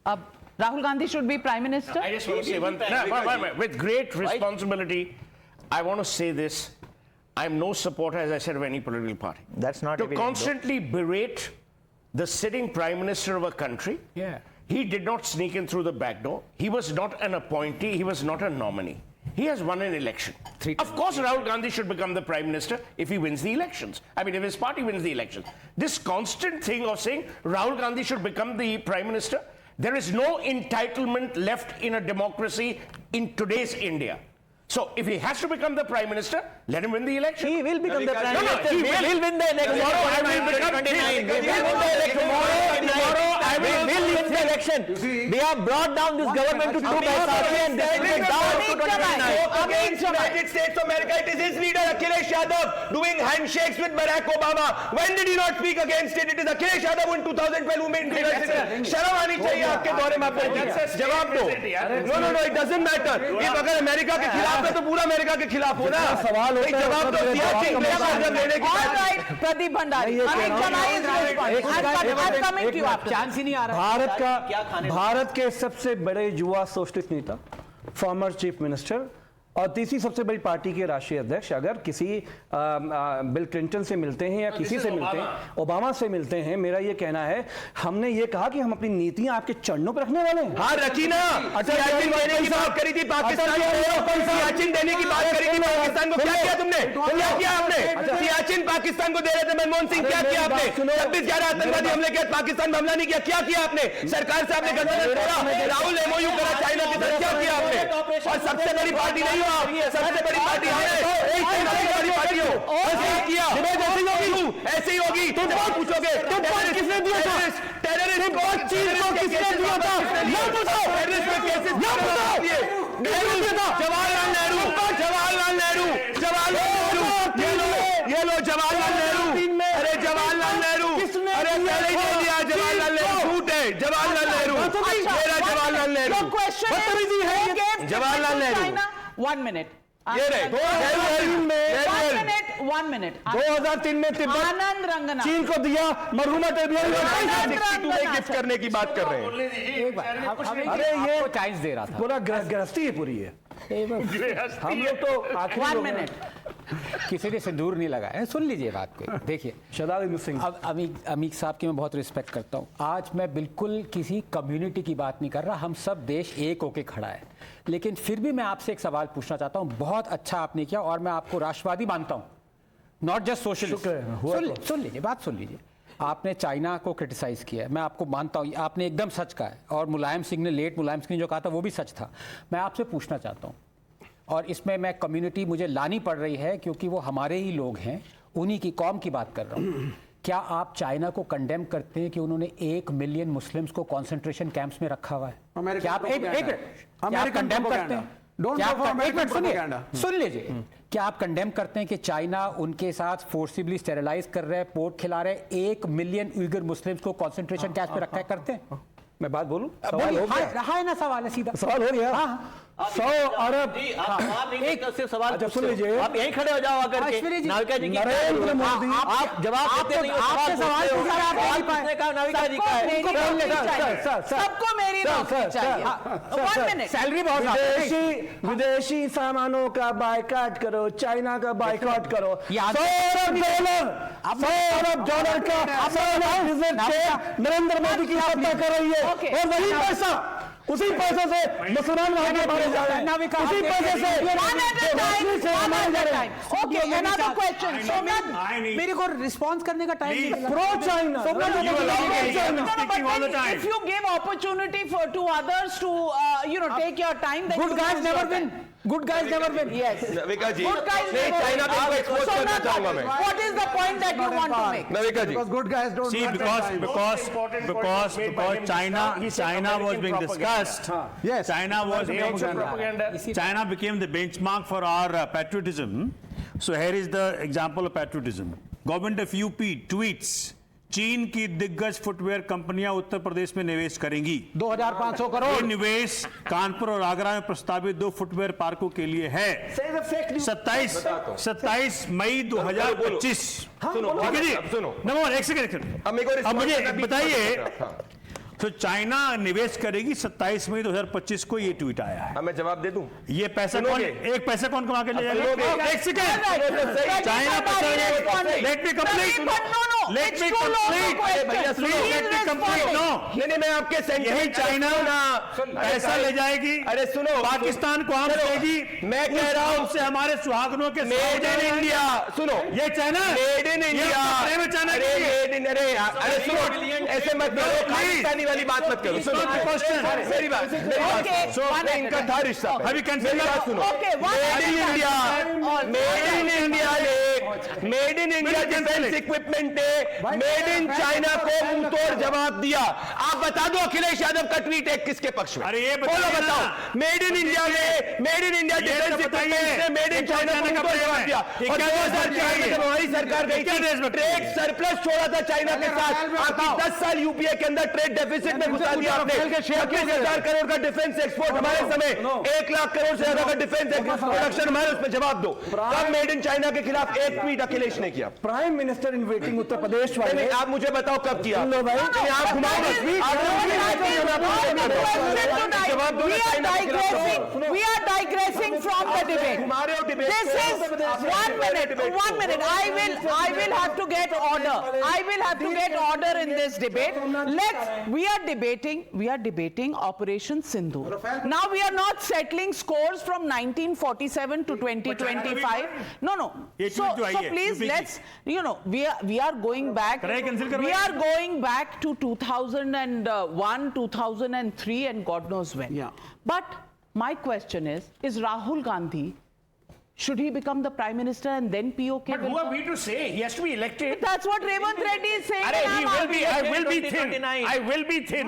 Rahul Gandhi should be Prime Minister? I just want to say one thing. No, with great responsibility, I want to say this. I'm no supporter, as I said, of any political party. That's not to evident, constantly berate the sitting Prime Minister of a country. Yeah. He did not sneak in through the back door. He was not an appointee. He was not a nominee. He has won an election. Of course, Rahul Gandhi should become the Prime Minister if he wins the elections. I mean, if his party wins the elections. This constant thing of saying Rahul Gandhi should become the Prime Minister, there is no entitlement left in a democracy in today's India. So, if he has to become the Prime Minister, let him win the election. He will become the Prime Minister. He will win the election. Tomorrow, I will become 29. Tomorrow, I will win the election. They have brought down this government to 2 Baisakhi and they will get down to 29. Against United States of America, it is his leader Akhilesh Yadav doing handshakes with Barack Obama. When did he not speak against it? It is Akhilesh Yadav in 2012 who made it. शर्म आनी चाहिए आपके दौरे में आपको जवाब दो. No, it doesn't matter. If अगर अमेरिका के खिलाफ है तो पूरा अमेरिका के खिलाफ हो ना. सवाल होता है जवाब दो. सियाचिन ग्लेशियर लेने की. All right, Pradeep Bhandari. Amit Chana is responding. I'm coming to you after. Chance ही नहीं आ रहा. भारत के सबसे बड़े युवा सोशलिस्ट नेता, फॉर्मर चीफ मिनिस्टर और तीसरी सबसे बड़ी पार्टी के राष्ट्रीय अध्यक्ष अगर किसी बिल क्लिंटन से मिलते हैं या किसी से मिलते हैं, ओबामा से मिलते हैं, मेरा ये कहना है हमने ये कहा कि हम अपनी नीतियां आपके चरणों पर रखने वाले हैं. हाँ रखी ना. सियाचिन देने की बात करी थी पाकिस्तान को. सियाचिन देने की बात करी थी पाकिस्तान को. क्या किया तुमने? क्या किया आपने? सियाचिन पाकिस्तान को दे रहे थे मनमोहन सिंह. क्या किया आपने? 26-11 आतंकवादी हमले किया, पाकिस्तान में हमला नहीं किया. क्या किया आपने? सरकार से आपने गठबंधन तोड़ा. राहुल एमओयू करा चाइना के साथ. क्या किया आपने? और सबसे बड़ी पार्टी नहीं हो आप, सबसे बड़ी पार्टी है. बड़ी पार्टी हो. किया ऐसे ही होगी. तुम पूछोगे किसने दिया था? टेररिस्ट चीज को किसने दिया था? ये बताओ. टेररिस्ट के केसेस जवाहरलाल नेहरू. ये लो जवाहरलाल नेहरू. अरे जवाहरलाल नेहरू. अरे पहले ही दे दिया. जवाहरलाल नेहरू झूठ है. जवाहरलाल नेहरू मेरा जवाहरलाल नेहरू. जवाहरलाल नेहरू. 1 minute. ये रहे 1 minute. 2003 में तिब्बत आनंद रंगना चीन को दिया. मरहुमा गिफ्ट करने की बात कर रहे हैं. अरे ये चांस दे रहा था. पूरा गृहस्थी है पूरी है. हम लोग तो आखिरी 1 minute. किसी ने सिंदूर नहीं लगाया. सुन लीजिए बात को. देखिए शहजाद सिंह, अब अमीर साहब की मैं बहुत रिस्पेक्ट करता हूँ. आज मैं बिल्कुल किसी कम्युनिटी की बात नहीं कर रहा. हम सब देश एक होके खड़ा है. लेकिन फिर भी मैं आपसे एक सवाल पूछना चाहता हूँ. बहुत अच्छा आपने किया और मैं आपको राष्ट्रवादी मानता हूँ, नॉट जस्ट सोशलिस्ट. सुन लीजिए बात सुन लीजिए. आपने चाइना को क्रिटिसाइज किया है, मैं आपको मानता हूँ. आपने एकदम सच कहा है. और मुलायम सिंह ने जो कहा था वो भी सच था. मैं आपसे पूछना चाहता हूँ, और इसमें मैं कम्युनिटी मुझे लानी पड़ रही है क्योंकि वो हमारे ही लोग हैं, उन्हीं की कौम की बात कर रहा हूँ. क्या आप चाइना को कंडेम करते हैं कि उन्होंने 1 मिलियन मुस्लिम्स को कंसंट्रेशन कैंप्स में रखा हुआ है? क्या आप कंडेम करते हैं? सुन लीजिए. क्या आप कंडेम करते हैं कि चाइना उनके साथ फोर्सिबली स्टेरिलाइज कर रहे हैं, पोर्ट खिला रहे हैं, 1 मिलियन उइगर मुस्लिम्स को कंसंट्रेशन कैंप में रखा है? करते हैं? मैं बात बोलूं? सवाल हो गया. रहा है ना सवाल है सीधा. सवाल हो गया. हाँ 100 अरब. एक सिर्फ सवाल. अच्छा सुन लीजिए. आप यहीं खड़े हो जाओ आकर के. नाविका जी की नरेंद्र मोदी. आप जवाब देते नहीं हो. आपसे सवाल पूछने का नाविका जी का है. सबको मेरी नौकरी चाहिए. 1 minute. सैलरी बहुत. विदेशी सामानों का बायकॉट करो, चाइना का बायकॉट करो. $100 अरब का विजिट नरेंद्र मोदी की सत्ता कर रही है. और वही पैसा, उसी पैसे से मुसलमान वहां के मारे जा रहे हैं. उसी पैसे से Okay, another question. Somnath, मेरे को रिस्पॉन्स करने का टाइम नहीं. Pro China. if you give opportunity to others to take your time, then Good guys never win. Good guys never win. Yes. Navika ji Good guys never China win. को expose करना चाहूंगा मैं. What is the point that you want to make? Navika ji. good guys don't. See, because China was being discussed. Yes. China became the benchmark for our patriotism. So here is the example of patriotism. Government of UP tweets, चीन की दिग्गज footwear कंपनियां उत्तर प्रदेश में निवेश करेंगी. 2500 करोड़. ये निवेश कानपुर और आगरा में प्रस्तावित 2 फुटवेयर पार्कों के लिए है. 27 मई 2025. सुनो. Number 1 second. अब मुझे बताइए, तो चाइना निवेश करेगी 27 मई 2025 को ये ट्वीट आया है। मैं जवाब दे दूं? ये पैसा कौन, एक पैसा कौन कमा के ले जाएगा? सुनोगे? एक second, China let me complete, let me complete, भैया सुनो, लेट मी कंप्लीट। नो, नहीं मैं आपके यही चाइना पैसा ले जाएगी, अरे सुनो, पाकिस्तान को आर्म्स देगी। मैं कह रहा हूं से हमारे सुहागनों के मेड इन इंडिया, सुनो, ये China, made in India, China, अरे मेड इन, अरे सुनो, ऐसे मत करो, पाकिस्तानी वाली बात मत करो। सुनो मेरी बात, इनका था रिश्ता। अभी मेरी बात सुनो, made in India defence equipment ने मेड इन चाइना को मुंह तोड़ जवाब दिया। आप बता दो अखिलेश यादव का ट्वीट है किसके पक्ष में? अरे ये बोलो, बताओ। मेड इन इंडिया ने, made in India defence equipment ने मेड इन चाइना को मुंह तोड़ जवाब दिया। और 2004 में जब हमारी सरकार गई थी, ट्रेड सरप्लस छोड़ा था चाइना के साथ, आपकी 10 साल यूपीए के अंदर ट्रेड डेफिसिट में घुसा दिया आपने। 21,000 करोड़ का डिफेंस एक्सपोर्ट हमारे समय, 1 लाख करोड़ से ज्यादा का डिफेंस प्रोडक्शन हमारे, उसमें जवाब दो। कब मेड इन चाइना के खिलाफ एक ट्वीट अखिलेश ने किया? Prime minister in waiting Uttar Pradesh वाले। नहीं, आप मुझे बताओ कब किया? लो भाई, आप घुमाओ बस। जवाब दो। We are digressing from the debate. This is 1 minute. 1 minute. I will have to get order. I will have to get order in this debate. We are debating Operation Sindoor. Now we are not settling scores from 1947 to 2025. No. So please let's, we are going back. We are going back to 2001, 2003 and God knows when. Yeah. But my question is Rahul Gandhi, should he become the Prime Minister and then POK But will who are come? we to say? He has to be elected. That's what Revanth Reddy is saying. Arey, and he I'm will be. arguing. I will be thin. I will be thin.